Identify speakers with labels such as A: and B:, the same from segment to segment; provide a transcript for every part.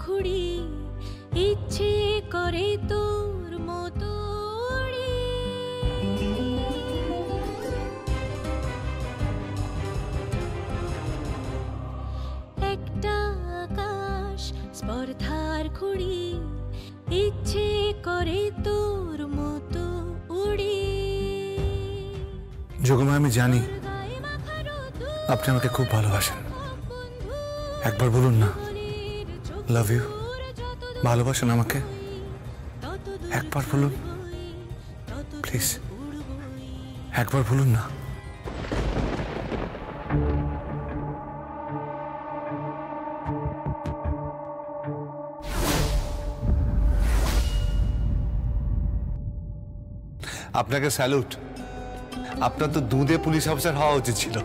A: ঘুড়ি ইচ্ছে করে তোর মতো উড়ি। একটা আকাশ স্পর্ধার ঘুড়ি ইচ্ছে করে তোর মতো উড়ি।
B: যোগমা, আমি জানি আপনি আমাকে খুব ভালোবাসেন। একবার বলুন না, লাভ ইউ। ভালোবাসেন আমাকে? একবার বলুন প্লিজ, একবার বলুন না। আপনাকে স্যালুট। আপনার তো দুধে পুলিশ অফিসার হওয়া উচিত ছিল।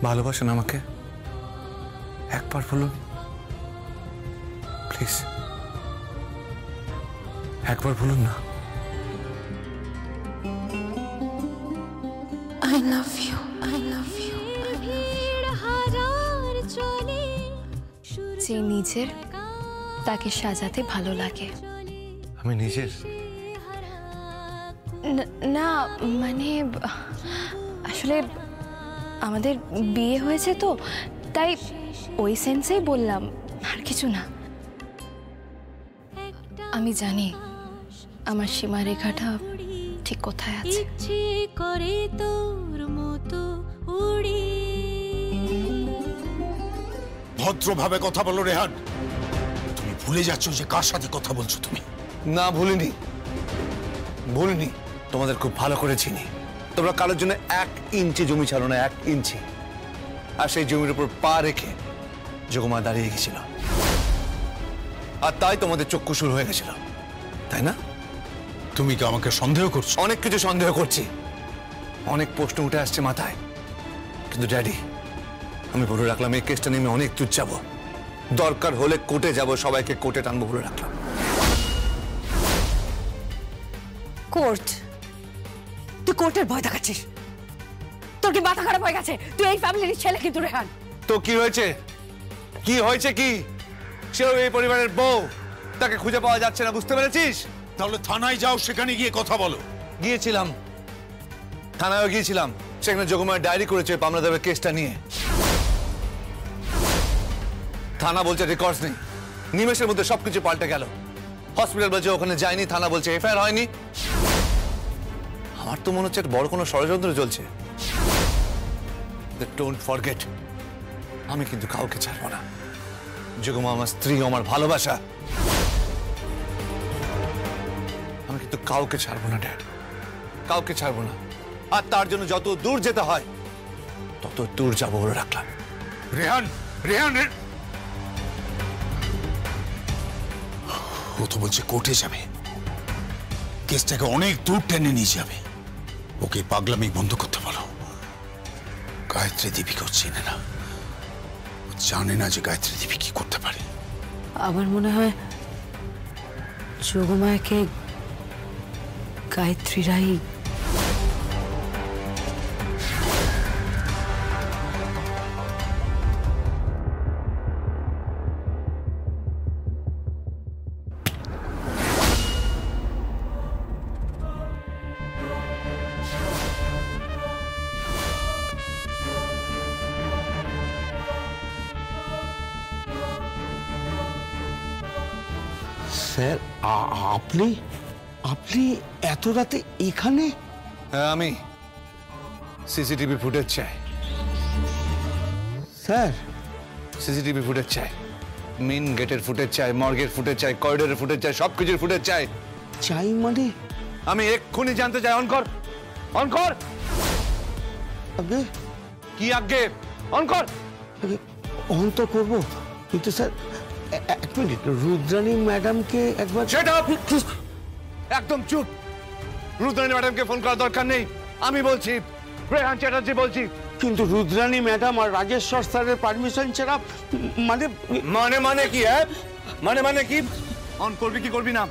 B: ভালোবাসেন আমাকে? একবার বলুন প্লিজ, একবার বলুন না।
A: I love you, I love you, I love you।
C: যে নিজের তাকে সাজাতে ভালো লাগে।
B: আমি নিজের
C: না, মানে আসলে আমাদের বিয়ে হয়েছে তো, তাই ওই সেন্সেই বললাম, আর কিছু না। আমি জানি আমার সীমারেখাটা ঠিক কোথায় আছে।
A: ইচ্ছে করে তোর মতো উড়ি।
D: ভদ্রভাবে কথা বলো রেহান। তুমি ভুলে যাচ্ছ যে কার সাথে কথা বলছো তুমি।
B: না, ভুলিনি ভুলিনি। তোমাদের খুব ভালো করে চিনি। তোমরা কারোর জন্য 1 ইঞ্চি জমি ছাড়ো না, 1 ইঞ্চি। আর সেই জমির উপর পা রেখে যোগমা দাঁড়িয়ে গেছিল, আর তাই তোমাদের চক্ষু শুরু হয়ে গেছিল, তাই না?
D: তুমি কি আমাকে সন্দেহ করছো?
B: অনেক কিছু সন্দেহ করছি, অনেক প্রশ্ন উঠে আসছে মাথায়। কিন্তু ড্যাডি, আমি বলে রাখলাম এই কেসটা নিয়ে আমি অনেক দূর যাব। দরকার হলে কোর্টে যাব, সবাইকে কোর্টে টানবো বলে রাখলাম।
E: কোর্ট? তুই কোর্টের ভয় দেখাচ্ছিস? তোর কি মাথা খারাপ হয়ে গেছে? তুই এই ফ্যামিলির ছেলে কিন্তু রেহান।
B: তো কি হয়েছে? কি হয়েছে? কি সেও এই পরিবারের বউ, তাকে খুঁজে পাওয়া যাচ্ছে না, বুঝতে পেরেছিস?
D: তাহলে থানায় যাও, সেখানে গিয়ে কথা বলো।
B: গিয়েছিলাম, থানায় গিয়েছিলাম। সেখানে যোগমায়ের ডায়েরি করেছে পামনাদেবের কেসটা নিয়ে। থানা বলছে রেকর্ডস নেই। নিমেষের মধ্যে সবকিছু পাল্টে গেল। হসপিটাল বলছে ওখানে যায়নি, থানা বলছে এফআইআর হয়নি। আমার তো মনে হচ্ছে বড় কোনো ষড়যন্ত্র চলছে। ডোন্ট ফরগেট, আমি কিন্তু কাউকে ছাড়বো না। যোগমা আমার স্ত্রী, আমার ভালোবাসা। আমি কিন্তু কাউকে ছাড়বো না ড্যাড, কাউকে ছাড়বো না। আর তার জন্য যত দূর যেতে হয় তত দূর যাবো বলে রাখলাম।
D: রেহান, রেহান, ও তো বলছে কোর্টে যাবে, কেসটাকে অনেক দূর টেনে নিয়ে যাবে। ওকে পাগলামি বন্ধ করতে বলো। গায়ত্রী দেবীকেও চেনে না, জানে না যে গায়ত্রী দেবী কি করতে পারে।
E: আমার মনে হয় যোগমায়াকে গায়ত্রীরাই
F: স্যার, আপনি আপনি এত রাতে এখানে?
B: হ্যাঁ, আমি সিসিটিভি ফুটেজ চাই
F: স্যার।
B: সিসিটিভি ফুটেজ চাই, মেন গেটের ফুটেজ চাই, মর্গের ফুটেজ চাই, করিডোরের ফুটেজ চাই, সবকিছুর ফুটেজ চাই।
F: চাই মানে?
B: আমি এক্ষুনি জানতে চাই। অন কর, অন কর।
F: আগে
B: কি আগে? অন কর।
F: অন তো করবো, কিন্তু স্যার 1 মিনিট, রুদ্রাণী ম্যাডামকে একবার।
B: Shut up! একদম চুপ। রুদ্রাণী ম্যাডামকে ফোন করার দরকার নেই। আমি বলছি, রেহান চ্যাটার্জি বলছি।
F: কিন্তু রুদ্রাণী ম্যাডাম আর রাজেশ্বর স্যারের পারমিশন ছাড়া মানে
B: মানে কি? হ্যাঁ, মানে কি? অন করবি কি করবি না?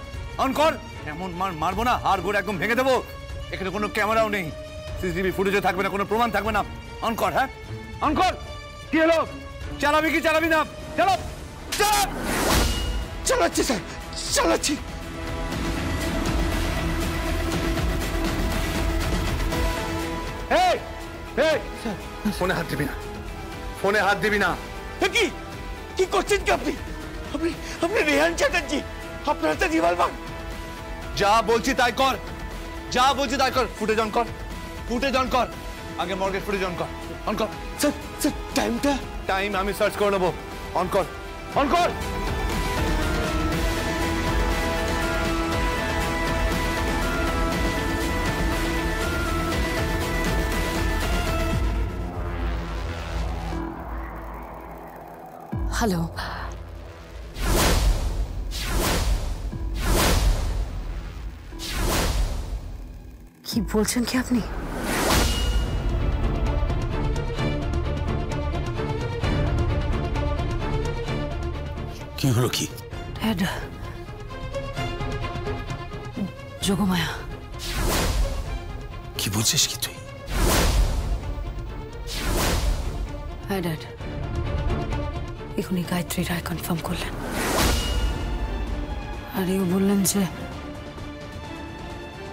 B: অন কর। এমন মারবো না, হাড় গোড় একদম ভেঙে দেবো। এখানে কোনো ক্যামেরাও নেই, সিসিটিভি ফুটেজে থাকবে না, কোনো প্রমাণ থাকবে না। অন কর। হ্যাঁ অন কর। কি হলো? চালাবি কি চালাবি না? চালো।
F: চালাচ্ছি স্যার, চালাচ্ছি।
B: ফোনে হাত দিবি না, ফোনে হাত দিবি না।
F: কি কি করছেন কি আপনি? আপনি আপনি রেহান চ্যাটার্জি, আপনার হাতে রিভলভার।
B: যা বলছি তাই কর, যা বলছি তাই কর। ফুটেজ অন কর, ফুটেজ অন কর। আগে মর্গের ফুটেজ অন কর, অন কর।
F: স্যার স্যার টাইমটা?
B: টাইম আমি সার্চ করে নেবো। অন কর, অন কর।
E: হ্যালো, কি বলছেন কি আপনি?
D: কি হলো কি?
E: ড্যাড, যোগমায়া।
D: কি বলছিস কি তুই?
E: হ্যাঁ ড্যাড, এখনই গায়ত্রী রায় কনফার্ম করলেন। আর এও বললেন যে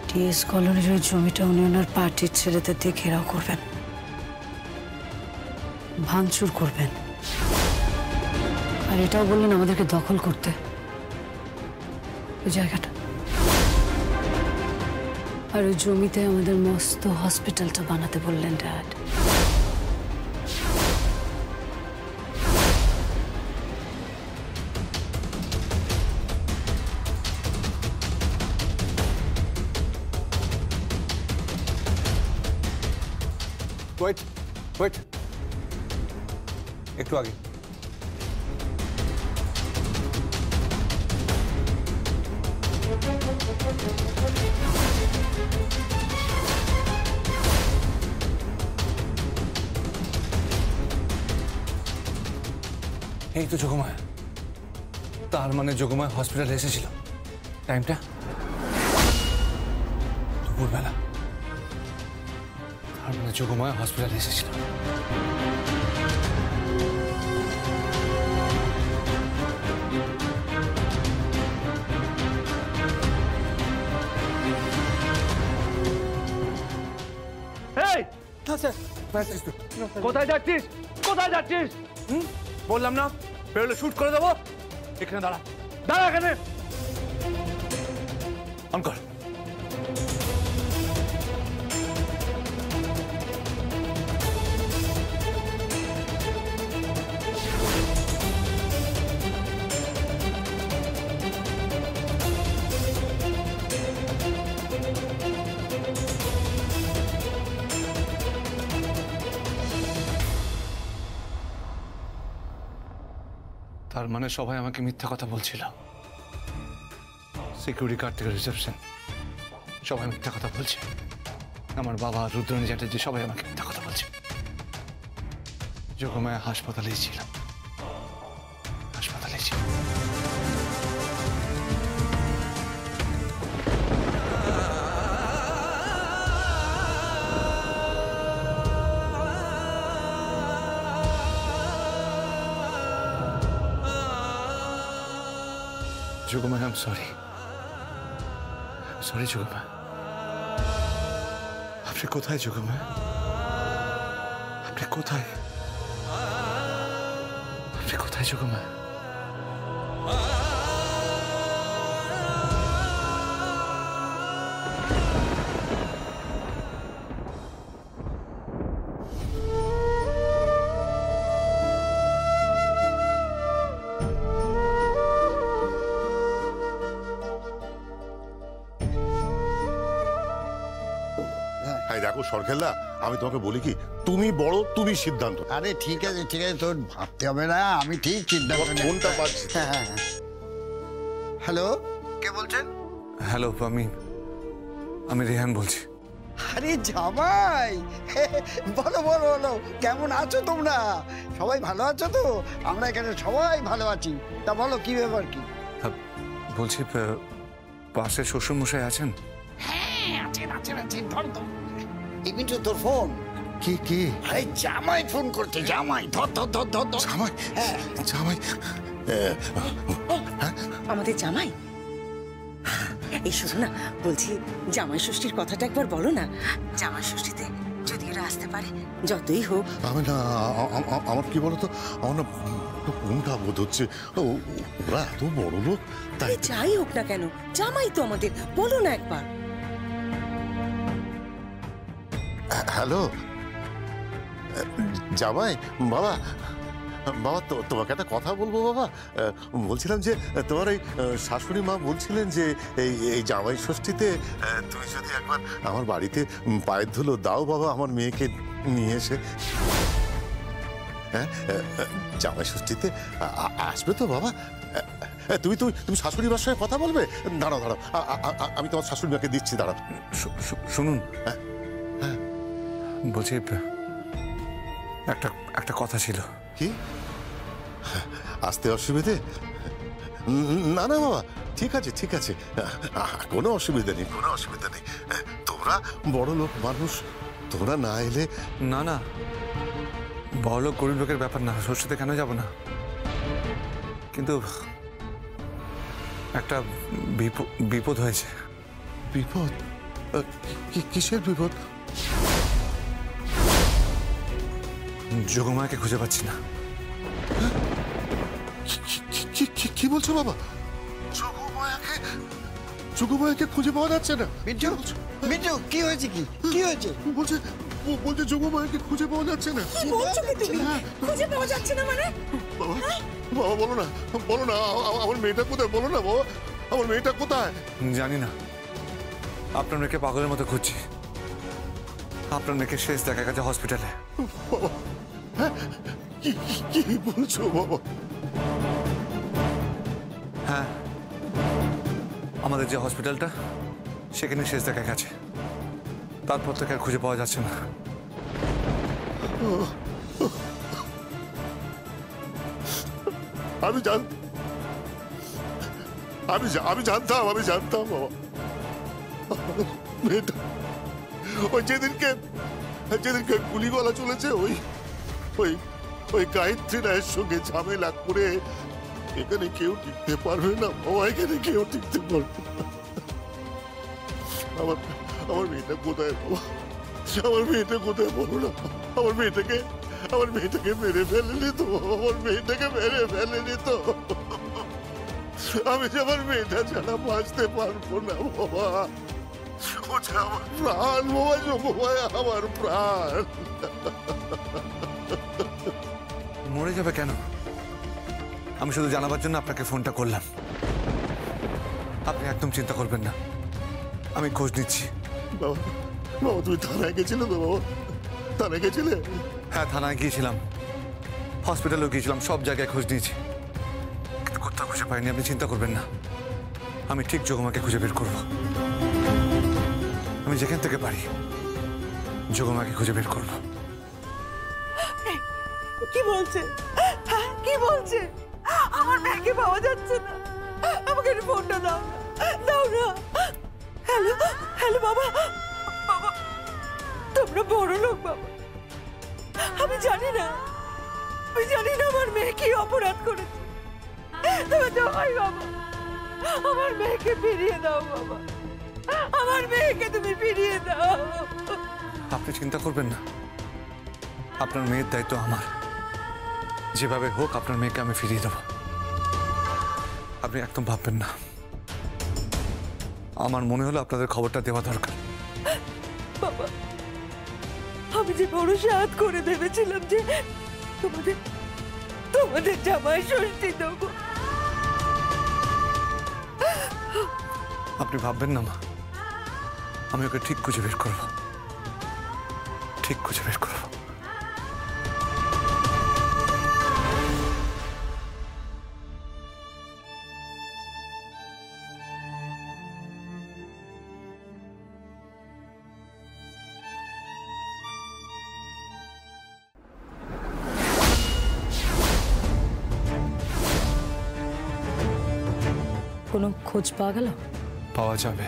E: টিএস কলোনির ওই জমিটা উনি ওনার পার্টির ছেলেদের দিয়ে ঘেরাও করবেন, ভাঙচুর করবেন। আর এটাও বললেন আমাদেরকে দখল করতে ওই জায়গাটা। আর ওই জমিতে আমাদের মস্ত হসপিটালটা বানাতে বললেন ড্যাড।
B: ওয়েট ওয়েট, একটু আগে। এই তো যোগমায়া। তার মানে যোগমায়া হসপিটালে এসেছিল। টাইমটা দুপুরবেলা। তার মানে যোগমায়া হসপিটালে এসেছিল। কোথায় যাচ্ছিস? কোথায় যাচ্ছিস? বললাম না বেরোলে শুট করে দেবো। এখানে দাঁড়া, দাঁড়া এখানে। অন কর। তার মানে সবাই আমাকে মিথ্যা কথা বলছিল। সিকিউরিটি গার্ড থেকে রিসেপশন সবাই মিথ্যা কথা বলছে। আমার বাবা, রুদ্রাণী চ্যাটার্জি সবাই আমাকে মিথ্যা কথা বলছে। যোগমায়া হাসপাতালেই ছিল, হাসপাতালেই ছিল। Jogmaya, I am sorry, sorry Jogmaya. আপনি কোথায় যোগমায়া? আপনি কোথায়? আপনি কোথায় যোগমায়া?
G: দেখো সরকেল্লা, আমি তোমাকে বলি কি, তুমি বড়, তুমি সিদ্ধান্ত।
H: আরে ঠিক আছে ঠিক আছে, তোর ভাবতে হবে না, আমি ঠিক চিন্তা করি।
G: ফোনটা পাচ্ছি।
H: হ্যালো, কে বলছেন?
B: হ্যালো, আমি রেহান বলছি।
H: আরে জামাই, বলো বলো বলো, কেমন আছো তোমরা? সবাই ভালো আছো তো? আমরা এখানে সবাই ভালো আছি। তা বলো কি ব্যাপার কি?
B: বলছি পাশে শ্বশুরমশাই আছেন?
H: এই মিন্টু তোর ফোন।
D: কে কে?
H: আরে জামাই ফোন করতে, জামাই। ধর ধর ধর ধর ধর।
D: জামাই? জামাই?
I: আমাদের জামাই? এই শোনো না, বলছি জামাই ষষ্ঠীর কথাটা একবার বলো না। জামাই ষষ্ঠীতে যদি ওরা আসতে পারে, যতই হোক।
G: আমি না, আমার কি বলতো, আমার না কোনটা বোধ হচ্ছে, ওরা এত বড় লোক, তাই
I: যাই হোক না কেন, জামাই তো আমাদের, বলো না একবার।
G: হ্যালো জামাই, বাবা বাবা, তোমাকে একটা কথা বলবো বাবা। বলছিলাম যে তোমার এই শাশুড়ি মা বলছিলেন যে এই জামাই ষষ্ঠীতে তুমি যদি একবার আমার বাড়িতে পায়ের ধুলো দাও বাবা, আমার মেয়েকে নিয়ে এসে। হ্যাঁ, জামাই ষষ্ঠীতে আসবে তো বাবা? তুমি তুমি তুমি শাশুড়ি মার সঙ্গে কথা বলবে? দাঁড়াও দাঁড়াও, আমি তোমার শাশুড়ি মাকে দিচ্ছি, দাঁড়াও।
B: শুনুন, বলছি একটা কথা ছিল।
G: কি? আসতে অসুবিধে? না না বাবা, ঠিক আছে ঠিক আছে, কোনো অসুবিধা নেই, কোনো অসুবিধা নেই। তোমরা বড় লোক মানুষ, তোমরা না এলে।
B: না না, বড় লোক গরিব লোকের ব্যাপার না, ষষ্ঠীতে কেন যাব না? কিন্তু একটা বিপদ হয়েছে।
G: বিপদ? কিসের বিপদ?
B: যোগমায়াকে খুঁজে পাচ্ছি না।
G: কি বলছো বাবা? যোগমায়াকে খুঁজে পাওয়া যাচ্ছে না?
H: মিন্টু, মিন্টু, কি হয়েছে? কি হয়েছে?
G: বলছে যোগমায়াকে খুঁজে পাওয়া যাচ্ছে না।
I: কি বলছো কি তুমি? খুঁজে পাওয়া যাচ্ছে না মানে?
G: বাবা, বাবা বলো না, বলো না, আমার মেয়েটা কোথায়? বলো না বাবা, আমার মেয়েটা কোথায়?
B: জানি না, আপনার মেয়েকে পাগলের মতো খুঁজছি। আপনার মেয়েকে শেষ দেখা গেছে হসপিটালে।
G: বাবা, হ্যাঁ, কি বলছো বাবা?
B: হ্যাঁ, আমাদের যে হসপিটালটা, সেখানে শেষ দেখা গেছে। তারপর থেকে আর খুঁজে পাওয়া যাচ্ছে না।
G: আমি জানতাম বাবা, মেয়েটা ওই যেদিনকে গুলিগলা চলেছে, ওই গায়ত্রী রায়ের সঙ্গে ঝামেলা করে এখানে কেউ টিকতে পারবে না বাবা, এখানে কেউ টিকতে পারবে না। আমার মেয়েটা কোথায় বাবা? আমার মেয়েটা কোথায় বলো না? আমার মেয়েটাকে মেরে ফেলেনি তো? আমার মেয়েটাকে মেরে ফেলেনি তো? আমি যে আমার মেয়েটা ছাড়া বাঁচতে পারবো না বাবা। ও যে আমার প্রাণ বাবা, যোগমায়া আমার প্রাণ।
B: মরে যাবে কেন? আমি শুধু জানাবার জন্য আপনাকে ফোনটা করলাম। আপনি একদম চিন্তা করবেন না, আমি খোঁজ নিচ্ছি।
G: বাবা, তুমি থানায় গেছিলে তো বাবা? থানায় গেছিলে?
B: হ্যাঁ, থানায় গিয়েছিলাম, হসপিটালেও গিয়েছিলাম, সব জায়গায় খোঁজ নিয়েছি, কিন্তু কোথাও খুঁজে পাইনি। আপনি চিন্তা করবেন না, আমি ঠিক যোগমাকে খুঁজে বের করব। আমি যেখান থেকে পারি যোগমাকে খুঁজে বের করব।
I: কি বলছে? কি বলছে? আমার মেয়েকে পাওয়া যাচ্ছে না। আমাকে ফোনটা দাও না, দাও না। হ্যালো হ্যালো বাবা, বাবা তোমরা বড় লোক বাবা। আমি জানি না আমার মেয়ে কি অপরাধ করেছে। তবে দোহাই বাবা, আমার মেয়েকে ফিরিয়ে দাও বাবা, আমার মেয়েকে তুমি ফিরিয়ে দাও।
B: আপনি চিন্তা করবেন না, আপনার মেয়ের দায়িত্ব আমার। যেভাবে হোক আপনার মেয়েকে আমি ফিরিয়ে দেব। আপনি একদম ভাববেন না। আমার মনে হলো আপনাদের খবরটা দেওয়া দরকার।
I: বাবা, আমি যে ভরসা হাত করে ভেবেছিলাম যে তোমাদের জামাই ষষ্ঠী দেবো।
B: আপনি ভাববেন না মা, আমি ওকে ঠিক খুঁজে বের করব, ঠিক খুঁজে বের করব।
E: কোনো খোঁজ পাওয়া গেল?
B: পাওয়া যাবে।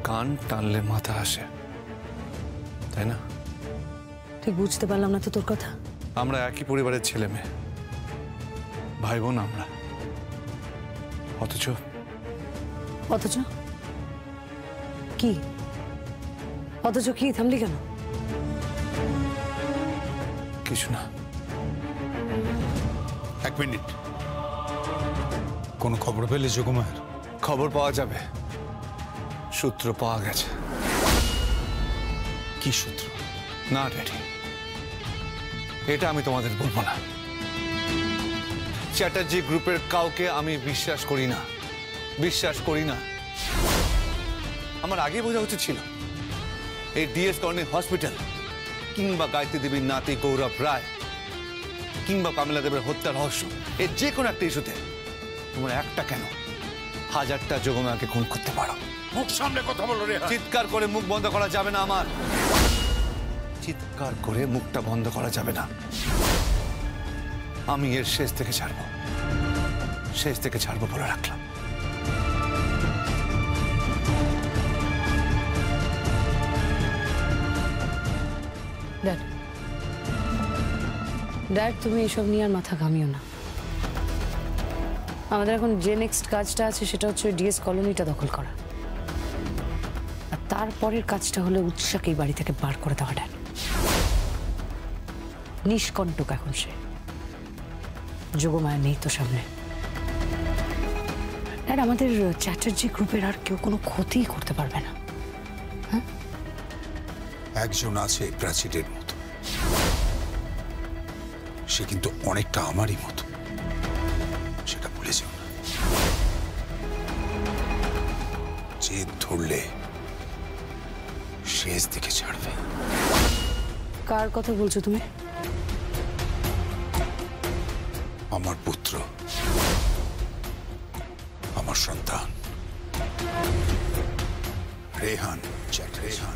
B: কান টানলে মাথা আসে, তাই না?
E: ঠিক বুঝতে পারলাম না তো তোর কথা।
B: আমরা একই পরিবারের ছেলে মেয়ে, ভাই বোন আমরা, অথচ
E: অথচ কি? অথচ কি? থামলি কেন?
B: কিছু না।
D: এক মিনিট, কোনো খবর পেলে যোগমায়ের?
B: খবর পাওয়া যাবে, সূত্র পাওয়া গেছে।
D: কি সূত্র?
B: না ড্যাডি, এটা আমি তোমাদের বলবো না। চ্যাটার্জি গ্রুপের কাউকে আমি বিশ্বাস করি না, বিশ্বাস করি না। আমার আগে বোঝা উচিত ছিল এই ডিএস কলোনি হসপিটাল কিংবা গায়ত্রী দেবীর নাতি গৌরব রায় কিংবা কামিলা দেবের হত্যার রহস্য, এর যে কোনো একটা ইস্যুতে তোমরা একটা কেন 1000টা যোগমায়াকে খুন করতে পারো।
D: মুখ সামনে কথা বলো রে।
B: চিৎকার করে মুখ বন্ধ করা যাবে না আমার, চিৎকার করে মুখটা বন্ধ করা যাবে না। আমি এর শেষ থেকে ছাড়বো, শেষ থেকে ছাড়বো বলে রাখলাম।
E: ড্যাড, ড্যাড তুমি এসব নিয়ে আর মাথা ঘামিও না। আমাদের এখন যে নেক্সট কাজটা আছে সেটা হচ্ছে ডিএস কলোনিটা দখল করা, আর তারপরের কাজটা হলো উৎসাকে এই বাড়ি থেকে বার করে দেওয়া। ড্যাড নিষ্কণ্টক এখন সে, যোগমায়া নেই তো সামনে। ড্যাড আমাদের চ্যাটার্জি গ্রুপের আর কেউ কোনো ক্ষতি করতে পারবে না। হ্যাঁ,
D: একজন আছে প্রাচীরের মতো, সে কিন্তু অনেকটা আমারই মতো, সেটা ভুলে যেও না। যে ধরলে শেষ দিকে ছাড়বে।
E: কার কথা বলছো তুমি?
D: আমার পুত্র, আমার সন্তান রেহান চ্যাটার্জি।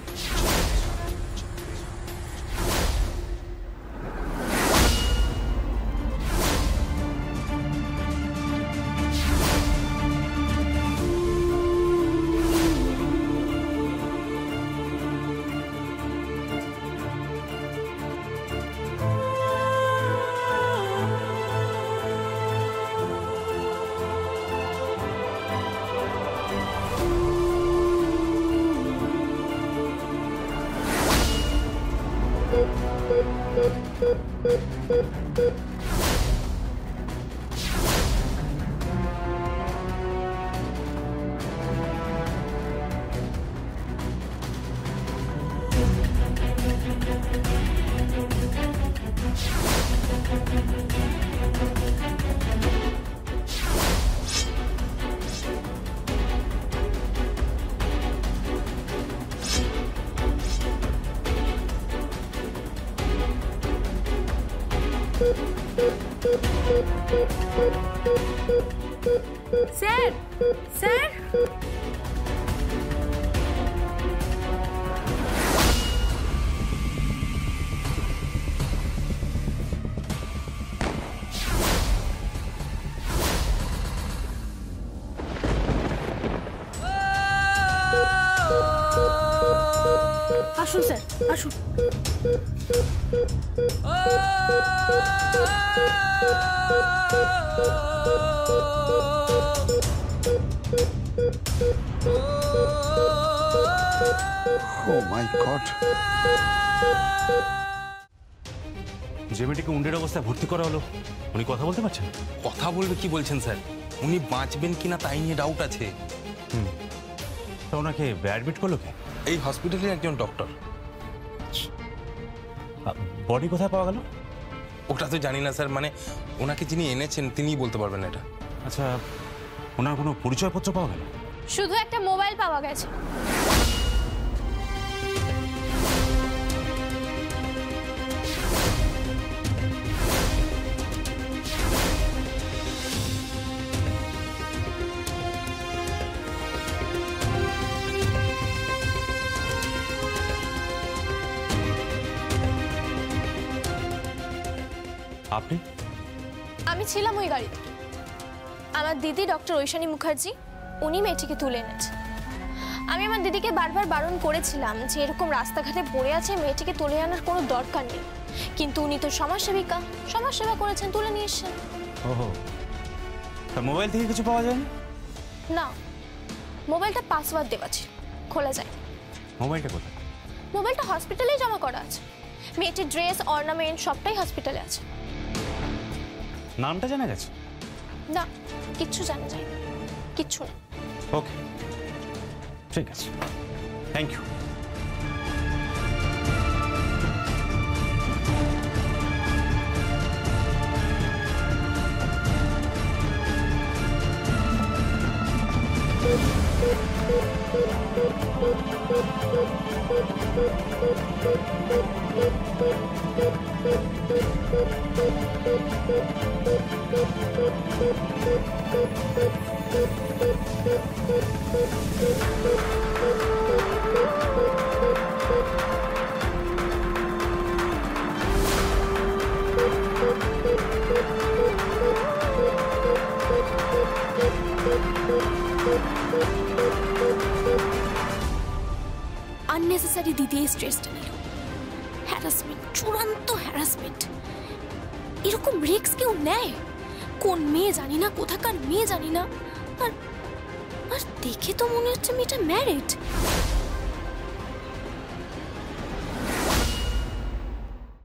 A: স্যার, স্যার,
E: আসুন স্যার, আসুন।
F: ও মাই গড,
J: যে মেয়েটিকে উন্ডের অবস্থায় ভর্তি করা হলো, উনি কথা বলতে পারছেন?
K: কথা বলবে কি বলছেন স্যার? উনি বাঁচবেন কিনা তাই নিয়ে ডাউট আছে।
J: তা ওনাকে অ্যাডমিট করলো কে?
K: এই হসপিটালের একজন ডক্টর।
J: বডি কোথায় পাওয়া গেল?
K: ওটা তো জানি না স্যার, মানে ওনাকে যিনি এনেছেন তিনিই বলতে পারবেন এটা।
J: আচ্ছা, ওনার কোনো পরিচয়পত্র পাওয়া গেল?
A: শুধু একটা মোবাইল পাওয়া গেছে।
J: আপনি?
A: আমি ছিলাম ওই গাড়িতে। আমার দিদি ডক্টর ঐশানী মুখার্জি, উনি মেয়েটিকে তুলে এনেছেন। আমি আমার দিদিকে বারবার বারণ করেছিলাম যে এরকম রাস্তাঘাটে পড়ে আছে, মেয়েটিকে তুলে আনার কোনো দরকার নেই, কিন্তু উনি তো সমাজসেবিকা, সমাজসেবা করেছেন, তুলে নিয়ে এসেছেন।
J: ওহো, তা মোবাইল থেকে কিছু পাওয়া যায়নি?
A: না, মোবাইলটা পাসওয়ার্ড দেওয়া ছিল, খোলা যায়।
J: মোবাইলটা কোথায়?
A: মোবাইলটা হসপিটালেই জমা করা আছে। মেয়েটির ড্রেস, অর্নামেন্ট সবটাই হসপিটালে আছে।
J: নামটা জানা গেছে?
A: না, কিচ্ছু জানা যায় না, কিচ্ছু না।
J: ওকে, ঠিক আছে, থ্যাংক ইউ।
A: আননেসেসারি দিদি এই স্ট্রেসটা নিল। হ্যারাসমেন্ট, চূড়ান্ত হ্যারাসমেন্ট। এরকম রিস্ক কেউ নেয়? কোন মেয়ে জানি না, কোথাকার মেয়ে জানি না। আর দেখে তো মনে হচ্ছে মেয়েটা ম্যারিড।